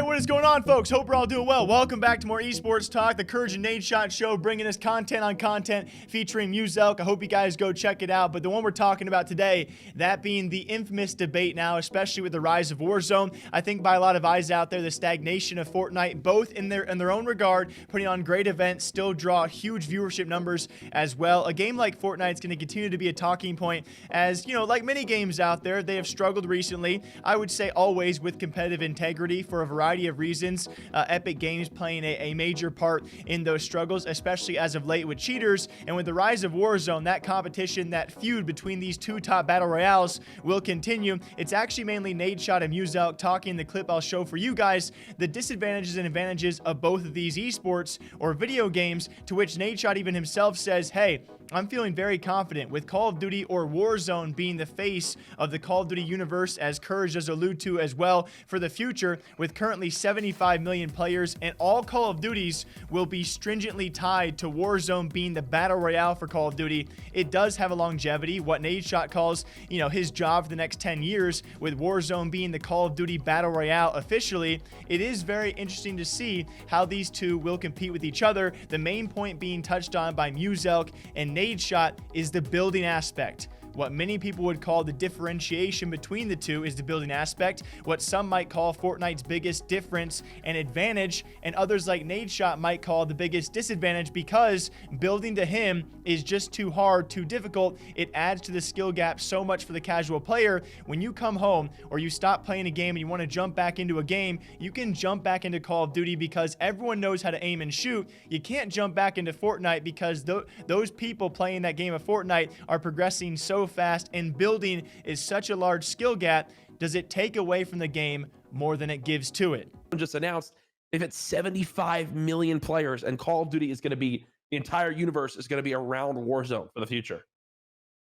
What is going on, folks? Hope we're all doing well. Welcome back to more Esports Talk, the Courage and Nadeshot show, bringing us content on content featuring Muselk. I hope you guys go check it out. But the one we're talking about today, that being the infamous debate now, especially with the rise of Warzone. I think by a lot of eyes out there, the stagnation of Fortnite, both in their own regard, putting on great events, still draw huge viewership numbers as well. A game like Fortnite is going to continue to be a talking point, as you know, like many games out there, they have struggled recently. I would say always with competitive integrity for a variety of reasons. Epic Games playing a major part in those struggles, especially as of late with cheaters. And with the rise of Warzone, that competition, that feud between these two top battle royales will continue. It's actually mainly Nadeshot and Muselk talking in the clip I'll show for you guys the disadvantages and advantages of both of these esports or video games, to which Nadeshot even himself says, hey, I'm feeling very confident with Call of Duty or Warzone being the face of the Call of Duty universe, as Courage does allude to as well, for the future, with currently 75 million players, and all Call of Duties will be stringently tied to Warzone being the battle royale for Call of Duty. It does have a longevity, what Nadeshot calls, his job for the next 10 years, with Warzone being the Call of Duty battle royale officially. It is very interesting to see how these two will compete with each other. The main point being touched on by Muselk and Nadeshot is the building aspect. What many people would call the differentiation between the two is the building aspect, what some might call Fortnite's biggest difference and advantage, and others like Nadeshot might call the biggest disadvantage, because building to him is just too hard, too difficult. It adds to the skill gap so much for the casual player. When you come home or you stop playing a game and you want to jump back into a game, you can jump back into Call of Duty because everyone knows how to aim and shoot. You can't jump back into Fortnite because those people playing that game of Fortnite are progressing so fast, and building is such a large skill gap. Does it take away from the game more than it gives to it? Just announced they've had 75 million players, and Call of Duty is going to be, the entire universe is going to be around Warzone for the future.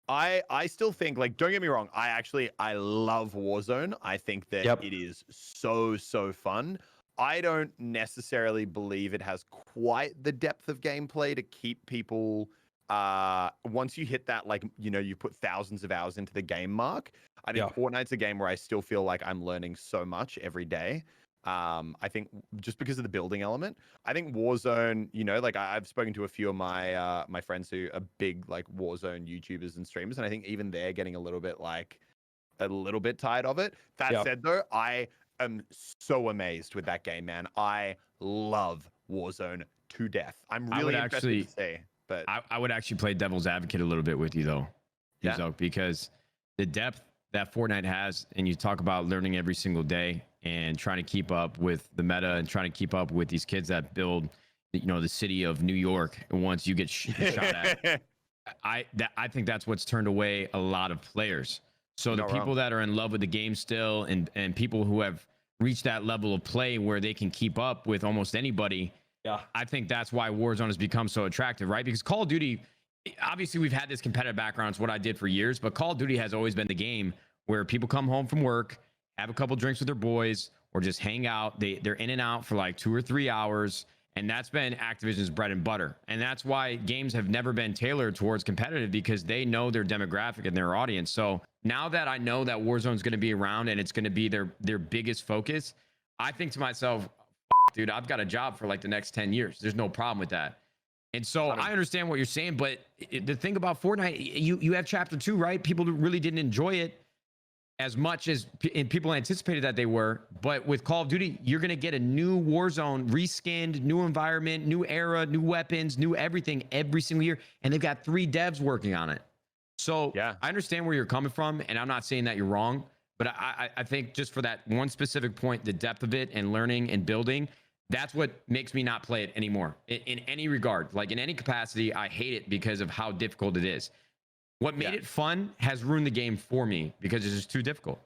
I still think, like, don't get me wrong, I love Warzone. I think that it is so fun. I don't necessarily believe it has quite the depth of gameplay to keep people once you hit that, like, you put thousands of hours into the game mark. I think Fortnite's a game where I still feel like I'm learning so much every day. I think just because of the building element. I think Warzone, like, I've spoken to a few of my friends who are big, like, Warzone YouTubers and streamers, and I think even they're getting a little bit tired of it. That said, though, I am so amazed with that game, man. I love Warzone to death. I'm really interested to see. But I would actually play devil's advocate a little bit with you, though, because the depth that Fortnite has, and you talk about learning every single day and trying to keep up with the meta and trying to keep up with these kids that build, the city of New York once you get shot at. I think that's what's turned away a lot of players. So the people that are in love with the game still, and people who have reached that level of play where they can keep up with almost anybody. Yeah, I think that's why Warzone has become so attractive, right? Because Call of Duty, obviously we've had this competitive background. It's what I did for years, but Call of Duty has always been the game where people come home from work, have a couple drinks with their boys, or just hang out. They're in and out for like 2 or 3 hours, and that's been Activision's bread and butter. And that's why games have never been tailored towards competitive, because they know their demographic and their audience. So now that I know that Warzone is going to be around and it's going to be their biggest focus, I think to myself, dude, I've got a job for like the next 10 years. There's no problem with that. And so I understand what you're saying, but the thing about Fortnite, you have chapter 2, right? People really didn't enjoy it as much as people anticipated that they were. But with Call of Duty, you're going to get a new Warzone, reskinned, new environment, new era, new weapons, new everything every single year. And they've got 3 devs working on it. So I understand where you're coming from, and I'm not saying that you're wrong. But I think just for that one specific point, the depth of it and learning and building, that's what makes me not play it anymore in any regard. Like in any capacity, I hate it because of how difficult it is. What made it fun has ruined the game for me because it's just too difficult.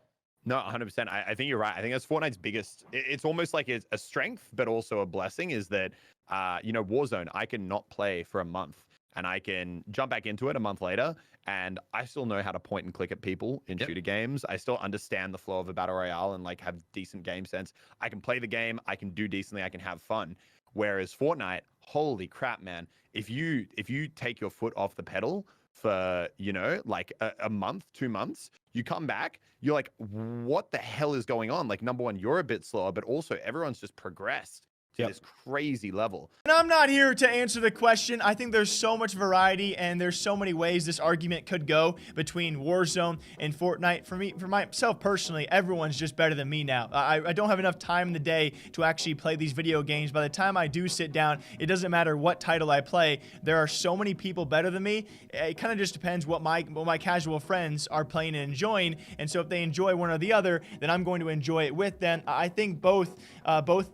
No, 100%. I think you're right. I think that's Fortnite's biggest. It's almost like it's a strength, but also a blessing, is that, Warzone, I can not play for a month and I can jump back into it a month later, and I still know how to point and click at people in shooter games. I still understand the flow of a battle royale and like have decent game sense. I can play the game, I can do decently, I can have fun. Whereas Fortnite, holy crap, man! If you take your foot off the pedal, for, you know, like a month, 2 months. You come back, you're like, what the hell is going on? Like, number one, you're a bit slower, but also everyone's just progressed to this crazy level. And I'm not here to answer the question. I think there's so much variety and there's so many ways this argument could go between Warzone and Fortnite. For myself personally, everyone's just better than me now. I don't have enough time in the day to actually play these video games. By the time I do sit down, it doesn't matter what title I play. There are so many people better than me. It kind of just depends what my casual friends are playing and enjoying. And so if they enjoy one or the other, then I'm going to enjoy it with them. I think both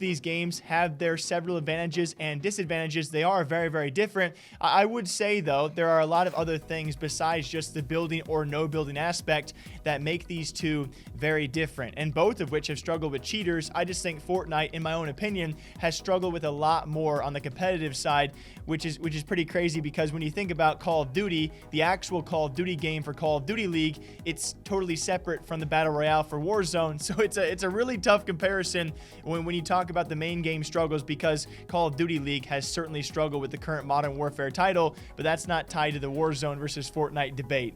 these games have their several advantages and disadvantages. They are very, very different. I would say, though, there are a lot of other things besides just the building or no building aspect that make these two very different, and both of which have struggled with cheaters. I just think Fortnite, in my own opinion, has struggled with a lot more on the competitive side, which is pretty crazy, because when you think about Call of Duty, the actual Call of Duty game for Call of Duty League, it's totally separate from the Battle Royale for Warzone. So it's a really tough comparison when you talk about the main game struggles, because Call of Duty League has certainly struggled with the current Modern Warfare title, but that's not tied to the Warzone versus Fortnite debate.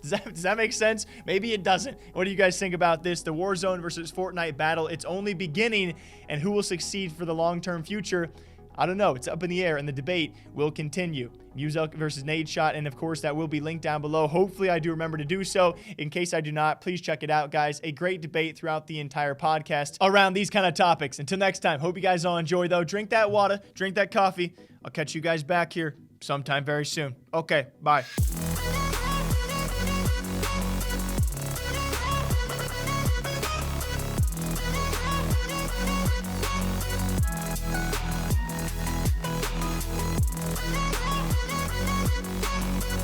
Does that make sense? Maybe it doesn't. What do you guys think about this? The Warzone versus Fortnite battle, it's only beginning, and who will succeed for the long-term future? I don't know. It's up in the air, and the debate will continue. Muselk versus Nadeshot, and of course, that will be linked down below. Hopefully, I do remember to do so. In case I do not, please check it out, guys. A great debate throughout the entire podcast around these kind of topics. Until next time, hope you guys all enjoy, though. Drink that water, drink that coffee. I'll catch you guys back here sometime very soon. Okay, bye.